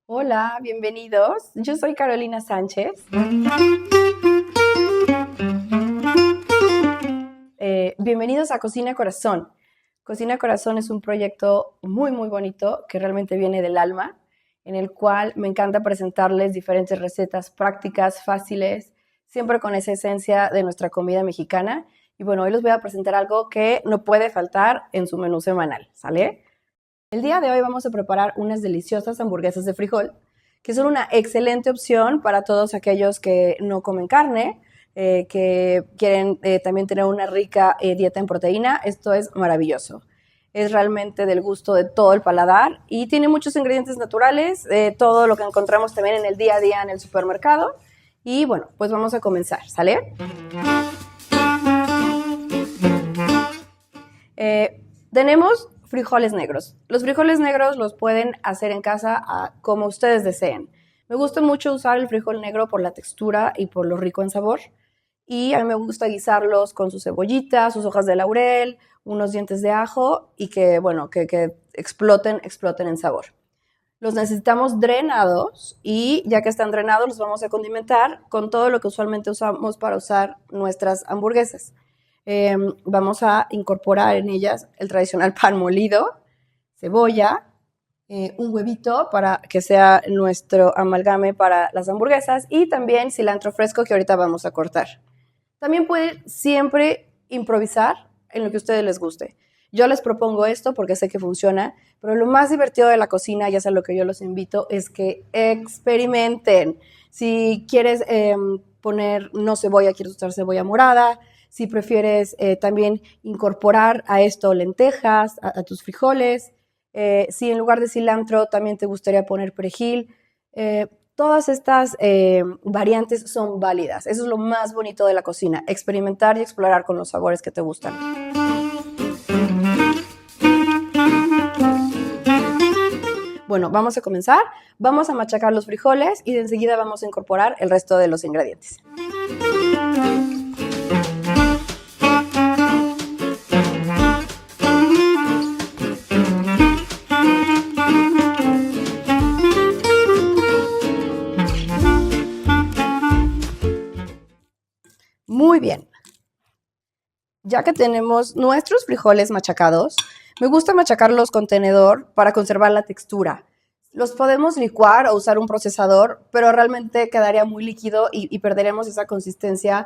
Hola, bienvenidos. Yo soy Carolina Sánchez. Bienvenidos a Cocina Corazón. Cocina Corazón es un proyecto muy bonito que realmente viene del alma, en el cual me encanta presentarles diferentes recetas prácticas, fáciles, siempre con esa esencia de nuestra comida mexicana. Y bueno, hoy les voy a presentar algo que no puede faltar en su menú semanal, ¿sale? El día de hoy vamos a preparar unas deliciosas hamburguesas de frijol, que son una excelente opción para todos aquellos que no comen carne, que quieren también tener una rica dieta en proteína. Esto es maravilloso. Es realmente del gusto de todo el paladar y tiene muchos ingredientes naturales, todo lo que encontramos también en el día a día en el supermercado. Y bueno, pues vamos a comenzar, ¿sale? Tenemos frijoles negros. Los frijoles negros los pueden hacer en casa como ustedes deseen. Me gusta mucho usar el frijol negro por la textura y por lo rico en sabor. Y a mí me gusta guisarlos con su cebollita, sus hojas de laurel, unos dientes de ajo y que exploten en sabor. Los necesitamos drenados y ya que están drenados los vamos a condimentar con todo lo que usualmente usamos para usar nuestras hamburguesas. Vamos a incorporar en ellas el tradicional pan molido, cebolla, un huevito para que sea nuestro amalgame para las hamburguesas y también cilantro fresco que ahorita vamos a cortar. También pueden siempre improvisar en lo que a ustedes les guste. Yo les propongo esto porque sé que funciona, pero lo más divertido de la cocina, ya sea lo que yo los invito, es que experimenten. Si quieres poner no cebolla, quieres usar cebolla morada. Si prefieres también incorporar a esto lentejas, a tus frijoles. Si en lugar de cilantro también te gustaría poner perejil. Todas estas variantes son válidas. Eso es lo más bonito de la cocina, experimentar y explorar con los sabores que te gustan. Bueno, vamos a comenzar. Vamos a machacar los frijoles y de enseguida vamos a incorporar el resto de los ingredientes. Muy bien. Ya que tenemos nuestros frijoles machacados, me gusta machacarlos con tenedor para conservar la textura. Los podemos licuar o usar un procesador, pero realmente quedaría muy líquido y perderemos esa consistencia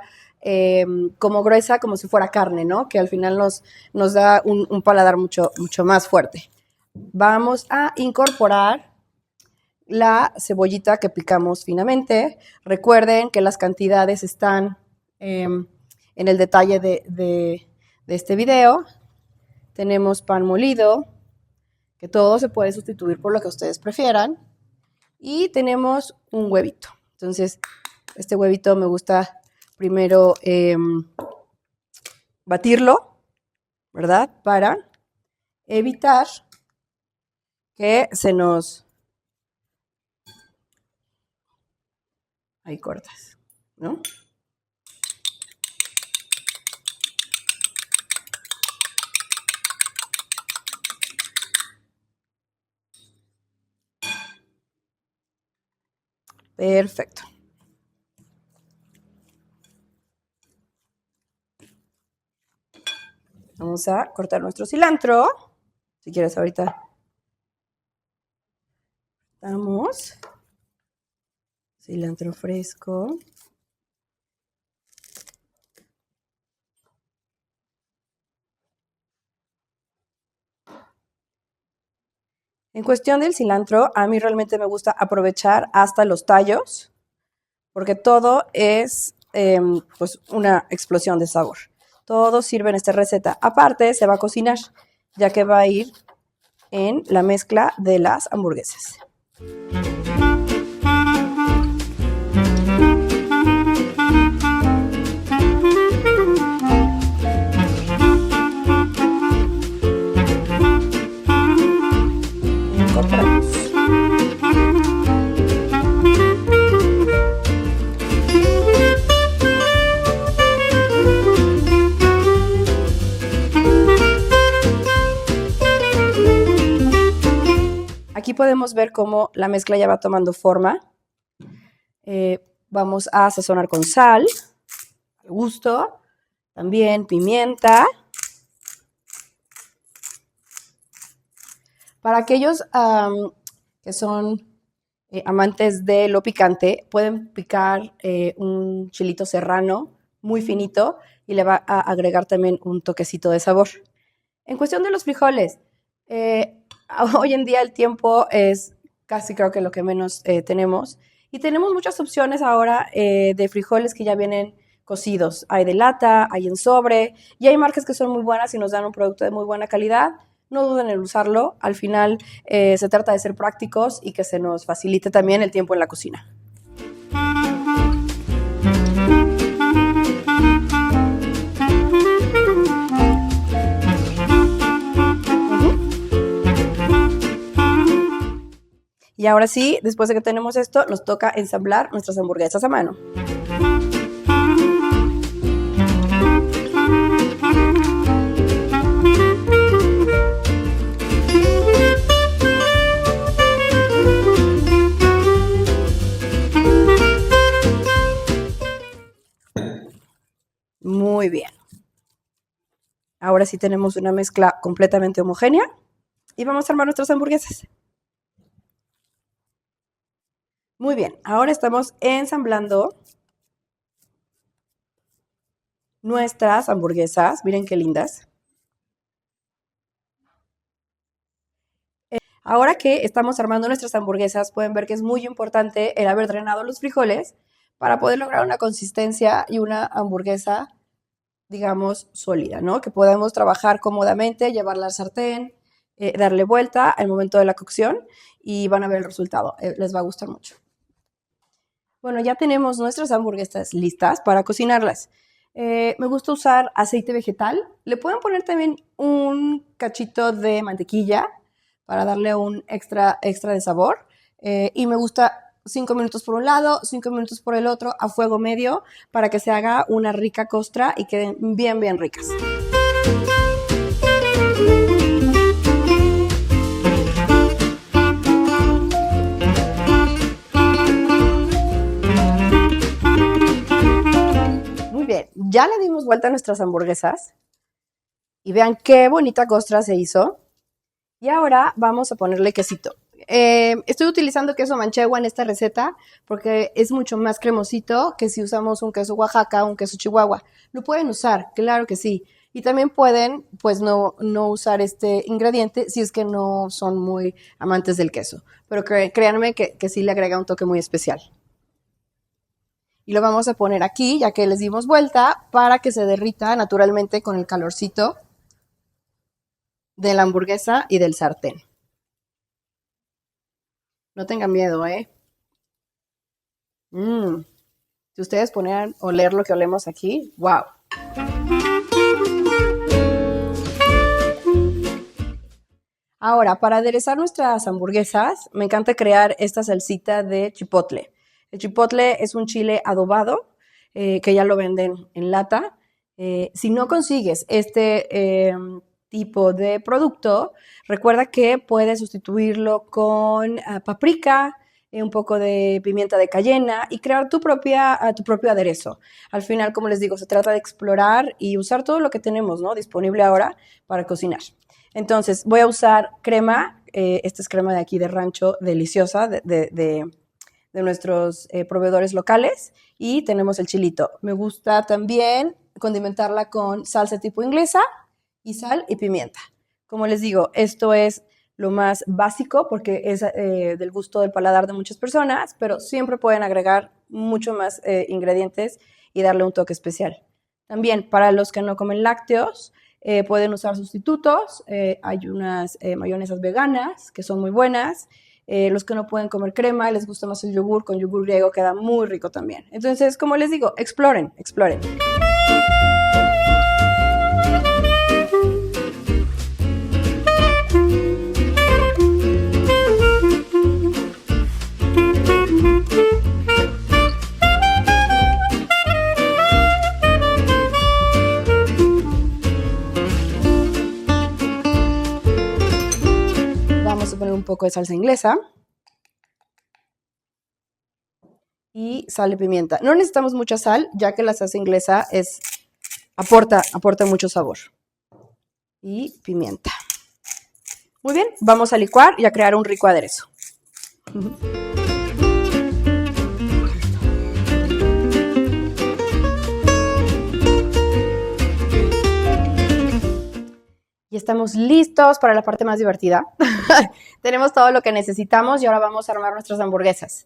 como gruesa, como si fuera carne, ¿no? Que al final nos da un paladar mucho más fuerte. Vamos a incorporar la cebollita que picamos finamente. Recuerden que las cantidades están en el detalle de este video. Tenemos pan molido, que todo se puede sustituir por lo que ustedes prefieran. Y tenemos un huevito. Entonces, este huevito me gusta primero batirlo, ¿verdad? Para evitar que se nos... Ahí cortas, ¿no? Perfecto. Vamos a cortar nuestro cilantro. Si quieres ahorita. Damos cilantro fresco. En cuestión del cilantro, a mí realmente me gusta aprovechar hasta los tallos, porque todo es pues una explosión de sabor. Todo sirve en esta receta. Aparte, se va a cocinar, ya que va a ir en la mezcla de las hamburguesas. Aquí podemos ver cómo la mezcla ya va tomando forma. Vamos a sazonar con sal, al gusto, también pimienta. Para aquellos que son amantes de lo picante, pueden picar un chilito serrano muy finito y le va a agregar también un toquecito de sabor. En cuestión de los frijoles, hoy en día el tiempo es casi creo que lo que menos tenemos. Y tenemos muchas opciones ahora de frijoles que ya vienen cocidos. Hay de lata, hay en sobre, y hay marcas que son muy buenas y nos dan un producto de muy buena calidad. No duden en usarlo. Al final se trata de ser prácticos y que se nos facilite también el tiempo en la cocina. Y ahora sí, después de que tenemos esto, nos toca ensamblar nuestras hamburguesas a mano. Muy bien. Ahora sí tenemos una mezcla completamente homogénea y vamos a armar nuestras hamburguesas. Muy bien, ahora estamos ensamblando nuestras hamburguesas. Miren qué lindas. Ahora que estamos armando nuestras hamburguesas, pueden ver que es muy importante el haber drenado los frijoles para poder lograr una consistencia y una hamburguesa, digamos, sólida, ¿no? Que podamos trabajar cómodamente, llevarla al sartén, darle vuelta al momento de la cocción y van a ver el resultado. Les va a gustar mucho. Bueno, ya tenemos nuestras hamburguesas listas para cocinarlas. Me gusta usar aceite vegetal. Le pueden poner también un cachito de mantequilla para darle un extra de sabor. Y me gusta 5 minutos por un lado, 5 minutos por el otro a fuego medio para que se haga una rica costra y queden bien, bien ricas. Bien, ya le dimos vuelta a nuestras hamburguesas y vean qué bonita costra se hizo. Y ahora vamos a ponerle quesito. Estoy utilizando queso manchego en esta receta porque es mucho más cremosito que si usamos un queso Oaxaca o un queso Chihuahua. Lo pueden usar, claro que sí. Y también pueden, pues, no usar este ingrediente si es que no son muy amantes del queso. Pero créanme que sí le agrega un toque muy especial. Y lo vamos a poner aquí, ya que les dimos vuelta, para que se derrita naturalmente con el calorcito de la hamburguesa y del sartén. No tengan miedo, ¿eh? Si ustedes ponen a oler lo que olemos aquí, ¡wow! Ahora, para aderezar nuestras hamburguesas, me encanta crear esta salsita de chipotle. El chipotle es un chile adobado que ya lo venden en lata. Si no consigues este tipo de producto, recuerda que puedes sustituirlo con paprika, un poco de pimienta de cayena y crear tu propio aderezo. Al final, como les digo, se trata de explorar y usar todo lo que tenemos, ¿no?, disponible ahora para cocinar. Entonces, voy a usar crema. Esta es crema de aquí de rancho, deliciosa, de nuestros proveedores locales, y tenemos el chilito. Me gusta también condimentarla con salsa tipo inglesa y sal y pimienta. Como les digo, esto es lo más básico porque es del gusto del paladar de muchas personas, pero siempre pueden agregar mucho más ingredientes y darle un toque especial. También para los que no comen lácteos, pueden usar sustitutos. Hay unas mayonesas veganas que son muy buenas. Los que no pueden comer crema, les gusta más el yogur, con yogur griego queda muy rico también. Entonces, como les digo, exploren. Vamos a poner un poco de salsa inglesa y sal y pimienta. No necesitamos mucha sal, ya que la salsa inglesa aporta mucho sabor. Y pimienta. Muy bien, vamos a licuar y a crear un rico aderezo. Y estamos listos para la parte más divertida. Tenemos todo lo que necesitamos y ahora vamos a armar nuestras hamburguesas.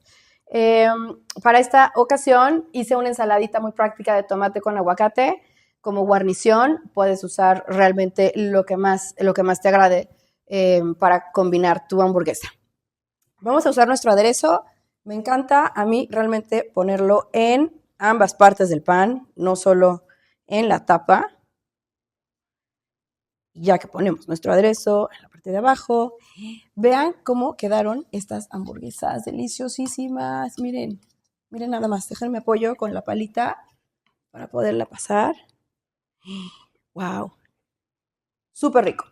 Para esta ocasión hice una ensaladita muy práctica de tomate con aguacate. Como guarnición puedes usar realmente lo que más te agrade para combinar tu hamburguesa. Vamos a usar nuestro aderezo. Me encanta a mí realmente ponerlo en ambas partes del pan, no solo en la tapa. Ya que ponemos nuestro aderezo en la parte de abajo, vean cómo quedaron estas hamburguesas deliciosísimas. Miren nada más, déjenme apoyo con la palita para poderla pasar. ¡Wow! Súper rico.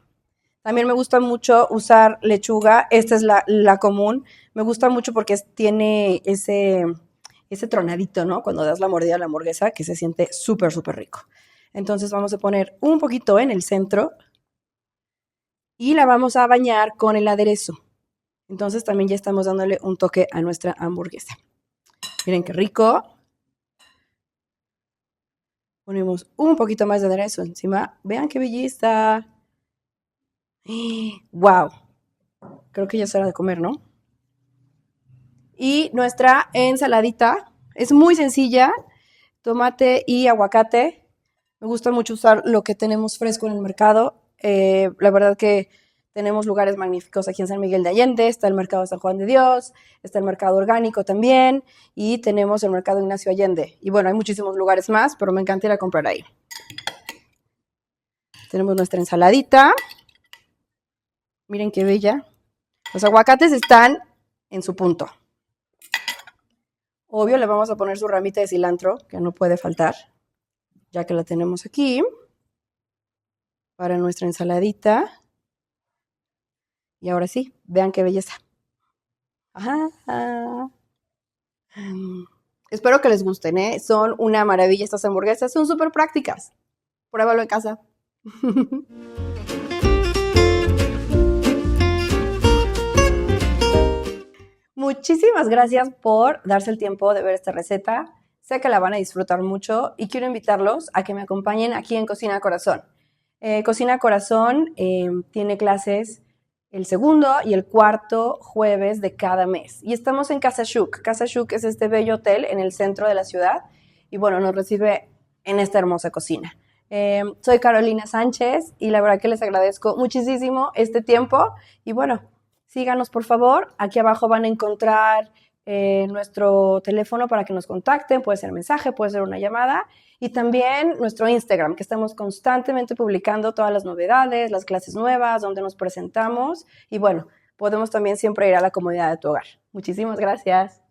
También me gusta mucho usar lechuga, esta es la común. Me gusta mucho porque tiene ese tronadito, ¿no? Cuando das la mordida a la hamburguesa, que se siente súper, súper rico. Entonces vamos a poner un poquito en el centro y la vamos a bañar con el aderezo. Entonces también ya estamos dándole un toque a nuestra hamburguesa. Miren qué rico. Ponemos un poquito más de aderezo encima. Vean qué belleza. ¡Wow! Creo que ya es hora de comer, ¿no? Y nuestra ensaladita es muy sencilla. Tomate y aguacate. Me gusta mucho usar lo que tenemos fresco en el mercado. La verdad que tenemos lugares magníficos aquí en San Miguel de Allende. Está el mercado San Juan de Dios, está el mercado orgánico también y tenemos el mercado Ignacio Allende. Y bueno, hay muchísimos lugares más, pero me encanta ir a comprar ahí. Tenemos nuestra ensaladita. Miren qué bella. Los aguacates están en su punto. Obvio, le vamos a poner su ramita de cilantro, que no puede faltar, ya que la tenemos aquí para nuestra ensaladita. Y ahora sí, vean qué belleza. Ajá. Espero que les gusten, ¿eh? Son una maravilla estas hamburguesas, son súper prácticas. Pruébalo en casa. Muchísimas gracias por darse el tiempo de ver esta receta. Sé que la van a disfrutar mucho y quiero invitarlos a que me acompañen aquí en Cocina Corazón. Cocina Corazón tiene clases el segundo y el cuarto jueves de cada mes. Y estamos en Casa Shuk. Casa Shuk es este bello hotel en el centro de la ciudad y bueno, nos recibe en esta hermosa cocina. Soy Carolina Sánchez y la verdad que les agradezco muchísimo este tiempo y bueno, síganos por favor. Aquí abajo van a encontrar nuestro teléfono para que nos contacten. Puede ser mensaje, puede ser una llamada. Y también nuestro Instagram, que estamos constantemente publicando todas las novedades, las clases nuevas, donde nos presentamos. Y bueno, podemos también siempre ir a la comodidad de tu hogar. Muchísimas gracias.